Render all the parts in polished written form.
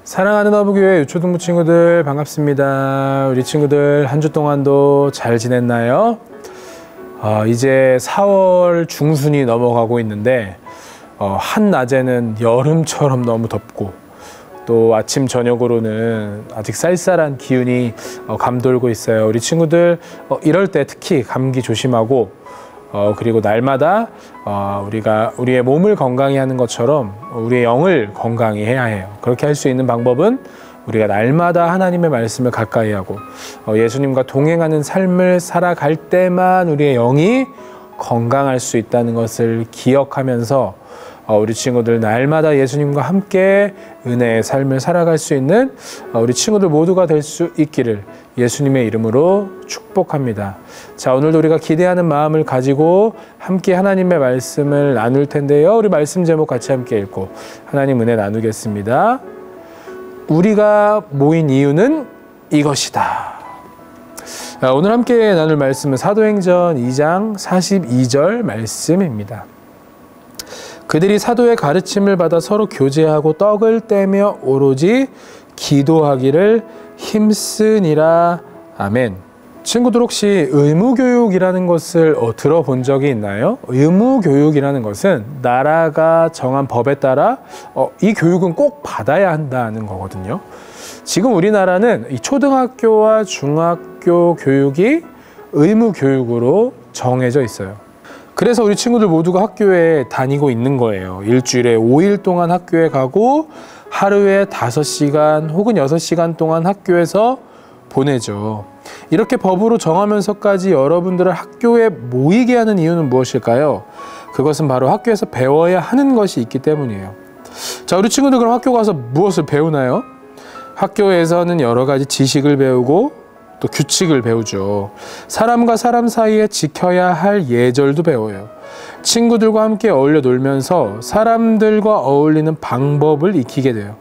사랑하는 어부교회 유초등부 친구들 반갑습니다. 우리 친구들 한 주 동안도 잘 지냈나요? 이제 4월 중순이 넘어가고 있는데 한낮에는 여름처럼 너무 덥고 또 아침 저녁으로는 아직 쌀쌀한 기운이 감돌고 있어요. 우리 친구들 이럴 때 특히 감기 조심하고 그리고 날마다 우리가 우리의 몸을 건강히 하는 것처럼 우리의 영을 건강히 해야 해요. 그렇게 할 수 있는 방법은 우리가 날마다 하나님의 말씀을 가까이 하고 예수님과 동행하는 삶을 살아갈 때만 우리의 영이 건강할 수 있다는 것을 기억하면서 우리 친구들 날마다 예수님과 함께 은혜의 삶을 살아갈 수 있는 우리 친구들 모두가 될 수 있기를 예수님의 이름으로 축복합니다. 자, 오늘도 우리가 기대하는 마음을 가지고 함께 하나님의 말씀을 나눌 텐데요. 우리 말씀 제목 같이 함께 읽고 하나님 은혜 나누겠습니다. 우리가 모인 이유는 이것이다. 오늘 함께 나눌 말씀은 사도행전 2장 42절 말씀입니다. 그들이 사도의 가르침을 받아 서로 교제하고 떡을 떼며 오로지 기도하기를 힘쓰니라. 아멘. 친구들 혹시 의무교육이라는 것을 들어본 적이 있나요? 의무교육이라는 것은 나라가 정한 법에 따라 이 교육은 꼭 받아야 한다는 거거든요. 지금 우리나라는 이 초등학교와 중학교 교육이 의무교육으로 정해져 있어요. 그래서 우리 친구들 모두가 학교에 다니고 있는 거예요. 일주일에 5일 동안 학교에 가고 하루에 5시간 혹은 6시간 동안 학교에서 보내죠. 이렇게 법으로 정하면서까지 여러분들을 학교에 모이게 하는 이유는 무엇일까요? 그것은 바로 학교에서 배워야 하는 것이 있기 때문이에요. 자, 우리 친구들 그럼 학교 가서 무엇을 배우나요? 학교에서는 여러 가지 지식을 배우고 또 규칙을 배우죠. 사람과 사람 사이에 지켜야 할 예절도 배워요. 친구들과 함께 어울려 놀면서 사람들과 어울리는 방법을 익히게 돼요.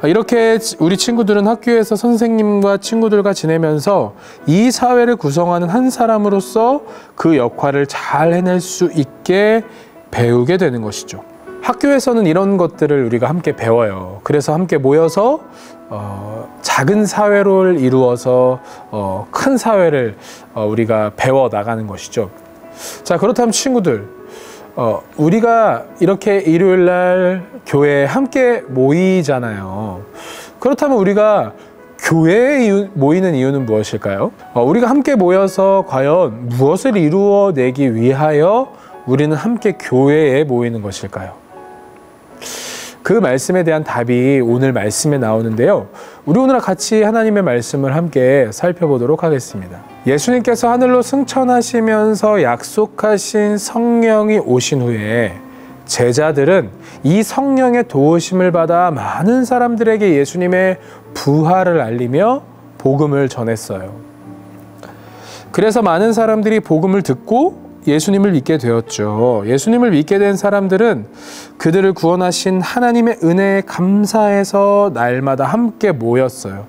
이렇게 우리 친구들은 학교에서 선생님과 친구들과 지내면서 이 사회를 구성하는 한 사람으로서 그 역할을 잘 해낼 수 있게 배우게 되는 것이죠. 학교에서는 이런 것들을 우리가 함께 배워요. 그래서 함께 모여서 작은 사회를 이루어서 큰 사회를 우리가 배워 나가는 것이죠. 자, 그렇다면 친구들, 우리가 이렇게 일요일 날 교회에 함께 모이잖아요. 그렇다면 우리가 교회에 모이는 이유는 무엇일까요? 우리가 함께 모여서 과연 무엇을 이루어내기 위하여 우리는 함께 교회에 모이는 것일까요? 그 말씀에 대한 답이 오늘 말씀에 나오는데요. 우리 오늘 같이 하나님의 말씀을 함께 살펴보도록 하겠습니다. 예수님께서 하늘로 승천하시면서 약속하신 성령이 오신 후에 제자들은 이 성령의 도우심을 받아 많은 사람들에게 예수님의 부활을 알리며 복음을 전했어요. 그래서 많은 사람들이 복음을 듣고 예수님을 믿게 되었죠. 예수님을 믿게 된 사람들은 그들을 구원하신 하나님의 은혜에 감사해서 날마다 함께 모였어요.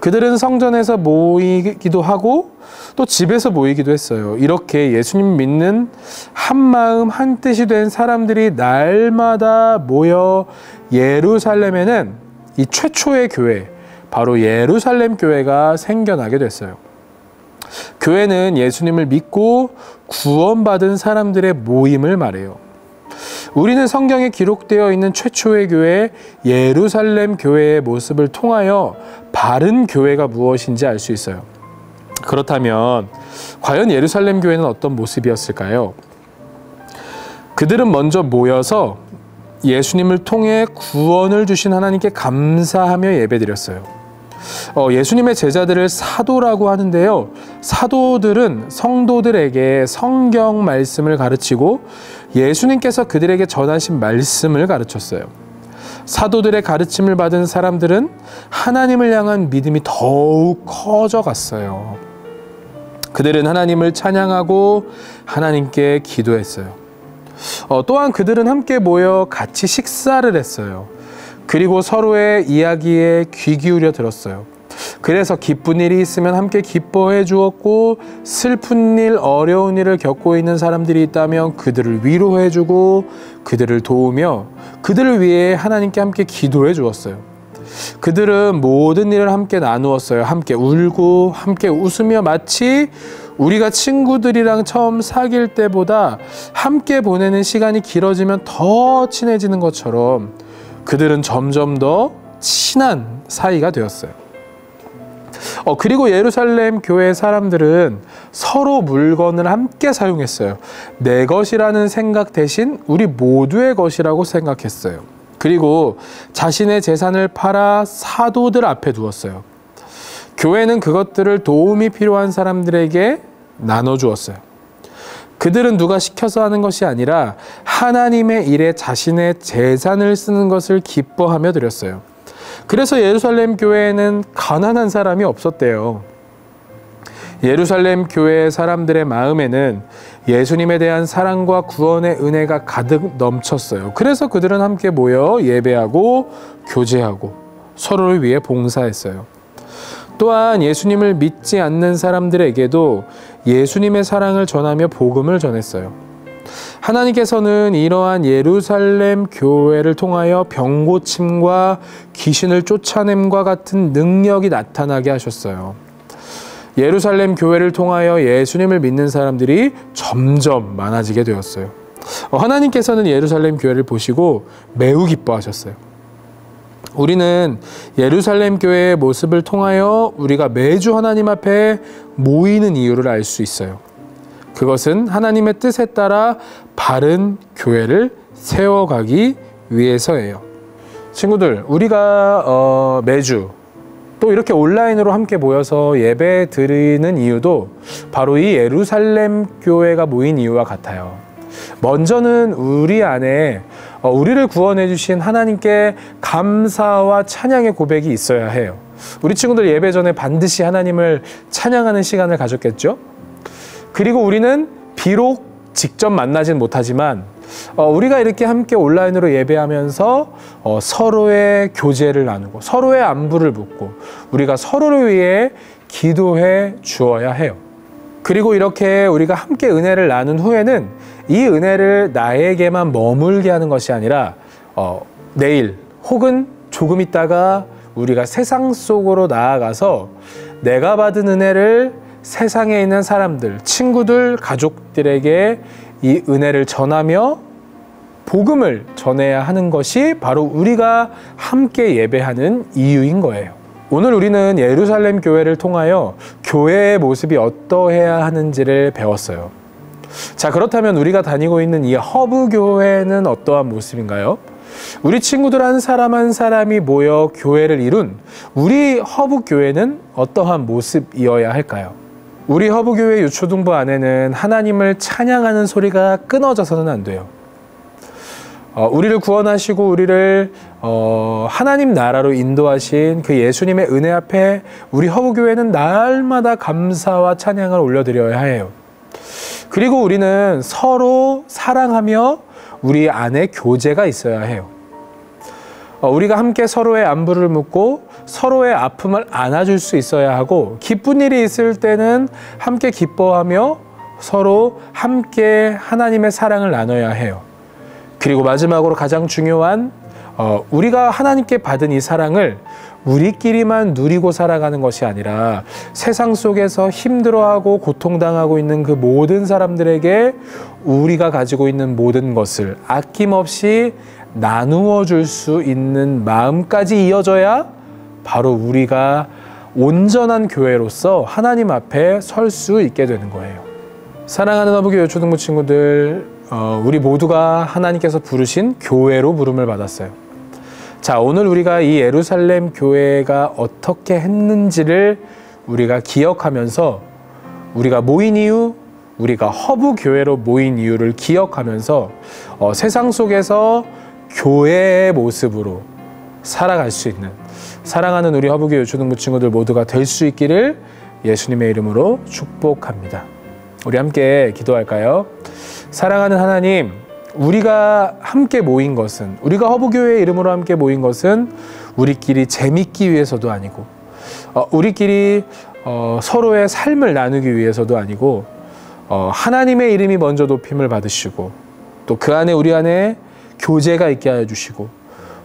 그들은 성전에서 모이기도 하고 또 집에서 모이기도 했어요. 이렇게 예수님 믿는 한 마음 한 뜻이 된 사람들이 날마다 모여 예루살렘에는 이 최초의 교회, 바로 예루살렘 교회가 생겨나게 됐어요. 교회는 예수님을 믿고 구원받은 사람들의 모임을 말해요. 우리는 성경에 기록되어 있는 최초의 교회 예루살렘 교회의 모습을 통하여 바른 교회가 무엇인지 알 수 있어요. 그렇다면 과연 예루살렘 교회는 어떤 모습이었을까요? 그들은 먼저 모여서 예수님을 통해 구원을 주신 하나님께 감사하며 예배드렸어요. 예수님의 제자들을 사도라고 하는데요. 사도들은 성도들에게 성경 말씀을 가르치고 예수님께서 그들에게 전하신 말씀을 가르쳤어요. 사도들의 가르침을 받은 사람들은 하나님을 향한 믿음이 더욱 커져갔어요. 그들은 하나님을 찬양하고 하나님께 기도했어요. 또한 그들은 함께 모여 같이 식사를 했어요. 그리고 서로의 이야기에 귀 기울여 들었어요. 그래서 기쁜 일이 있으면 함께 기뻐해 주었고, 슬픈 일, 어려운 일을 겪고 있는 사람들이 있다면 그들을 위로해 주고 그들을 도우며 그들을 위해 하나님께 함께 기도해 주었어요. 그들은 모든 일을 함께 나누었어요. 함께 울고 함께 웃으며, 마치 우리가 친구들이랑 처음 사귈 때보다 함께 보내는 시간이 길어지면 더 친해지는 것처럼 그들은 점점 더 친한 사이가 되었어요. 그리고 예루살렘 교회 사람들은 서로 물건을 함께 사용했어요. 내 것이라는 생각 대신 우리 모두의 것이라고 생각했어요. 그리고 자신의 재산을 팔아 사도들 앞에 두었어요. 교회는 그것들을 도움이 필요한 사람들에게 나눠주었어요. 그들은 누가 시켜서 하는 것이 아니라 하나님의 일에 자신의 재산을 쓰는 것을 기뻐하며 드렸어요. 그래서 예루살렘 교회에는 가난한 사람이 없었대요. 예루살렘 교회 사람들의 마음에는 예수님에 대한 사랑과 구원의 은혜가 가득 넘쳤어요. 그래서 그들은 함께 모여 예배하고 교제하고 서로를 위해 봉사했어요. 또한 예수님을 믿지 않는 사람들에게도 예수님의 사랑을 전하며 복음을 전했어요. 하나님께서는 이러한 예루살렘 교회를 통하여 병고침과 귀신을 쫓아냄과 같은 능력이 나타나게 하셨어요. 예루살렘 교회를 통하여 예수님을 믿는 사람들이 점점 많아지게 되었어요. 하나님께서는 예루살렘 교회를 보시고 매우 기뻐하셨어요. 우리는 예루살렘 교회의 모습을 통하여 우리가 매주 하나님 앞에 모이는 이유를 알 수 있어요. 그것은 하나님의 뜻에 따라 바른 교회를 세워가기 위해서예요. 친구들, 우리가 매주 또 이렇게 온라인으로 함께 모여서 예배 드리는 이유도 바로 이 예루살렘 교회가 모인 이유와 같아요. 먼저는 우리 안에 우리를 구원해 주신 하나님께 감사와 찬양의 고백이 있어야 해요. 우리 친구들 예배 전에 반드시 하나님을 찬양하는 시간을 가졌겠죠? 그리고 우리는 비록 직접 만나진 못하지만 우리가 이렇게 함께 온라인으로 예배하면서 서로의 교제를 나누고 서로의 안부를 묻고 우리가 서로를 위해 기도해 주어야 해요. 그리고 이렇게 우리가 함께 은혜를 나눈 후에는 이 은혜를 나에게만 머물게 하는 것이 아니라 내일 혹은 조금 있다가 우리가 세상 속으로 나아가서 내가 받은 은혜를 세상에 있는 사람들, 친구들, 가족들에게 이 은혜를 전하며 복음을 전해야 하는 것이 바로 우리가 함께 예배하는 이유인 거예요. 오늘 우리는 예루살렘 교회를 통하여 교회의 모습이 어떠해야 하는지를 배웠어요. 자, 그렇다면 우리가 다니고 있는 이 허브 교회는 어떠한 모습인가요? 우리 친구들 한 사람 한 사람이 모여 교회를 이룬 우리 허브 교회는 어떠한 모습이어야 할까요? 우리 허브 교회 유초등부 안에는 하나님을 찬양하는 소리가 끊어져서는 안 돼요. 우리를 구원하시고 우리를 하나님 나라로 인도하신 그 예수님의 은혜 앞에 우리 허브교회는 날마다 감사와 찬양을 올려드려야 해요. 그리고 우리는 서로 사랑하며 우리 안에 교제가 있어야 해요. 우리가 함께 서로의 안부를 묻고 서로의 아픔을 안아줄 수 있어야 하고, 기쁜 일이 있을 때는 함께 기뻐하며 서로 함께 하나님의 사랑을 나눠야 해요. 그리고 마지막으로 가장 중요한 우리가 하나님께 받은 이 사랑을 우리끼리만 누리고 살아가는 것이 아니라 세상 속에서 힘들어하고 고통당하고 있는 그 모든 사람들에게 우리가 가지고 있는 모든 것을 아낌없이 나누어 줄 수 있는 마음까지 이어져야 바로 우리가 온전한 교회로서 하나님 앞에 설 수 있게 되는 거예요. 사랑하는 허브교회 초등부 친구들, 우리 모두가 하나님께서 부르신 교회로 부름을 받았어요. 자, 오늘 우리가 이 예루살렘 교회가 어떻게 했는지를 우리가 기억하면서 우리가 모인 이유, 우리가 허브교회로 모인 이유를 기억하면서 세상 속에서 교회의 모습으로 살아갈 수 있는 사랑하는 우리 허브교회 초등부 친구들 모두가 될 수 있기를 예수님의 이름으로 축복합니다. 우리 함께 기도할까요? 사랑하는 하나님, 우리가 함께 모인 것은, 우리가 허브교회의 이름으로 함께 모인 것은 우리끼리 재밌기 위해서도 아니고 우리끼리 서로의 삶을 나누기 위해서도 아니고 하나님의 이름이 먼저 높임을 받으시고 또 그 안에 우리 안에 교제가 있게 하여 주시고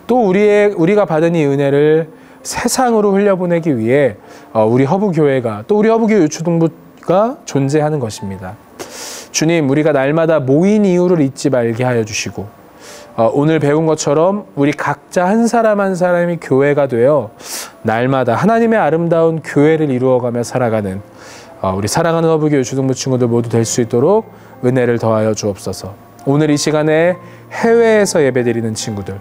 또 우리가 받은 이 은혜를 세상으로 흘려보내기 위해 우리 허브교회가 또 우리 허브교회 유초등부가 존재하는 것입니다. 주님, 우리가 날마다 모인 이유를 잊지 말게 하여 주시고 오늘 배운 것처럼 우리 각자 한 사람 한 사람이 교회가 되어 날마다 하나님의 아름다운 교회를 이루어가며 살아가는 우리 사랑하는 허브교회 유초등부 친구들 모두 될 수 있도록 은혜를 더하여 주옵소서. 오늘 이 시간에 해외에서 예배드리는 친구들,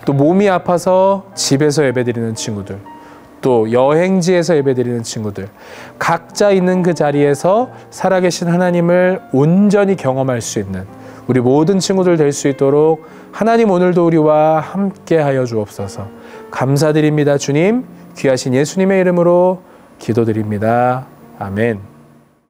또 몸이 아파서 집에서 예배드리는 친구들, 또 여행지에서 예배드리는 친구들, 각자 있는 그 자리에서 살아계신 하나님을 온전히 경험할 수 있는 우리 모든 친구들 될 수 있도록 하나님 오늘도 우리와 함께 하여 주옵소서. 감사드립니다. 주님, 귀하신 예수님의 이름으로 기도드립니다. 아멘.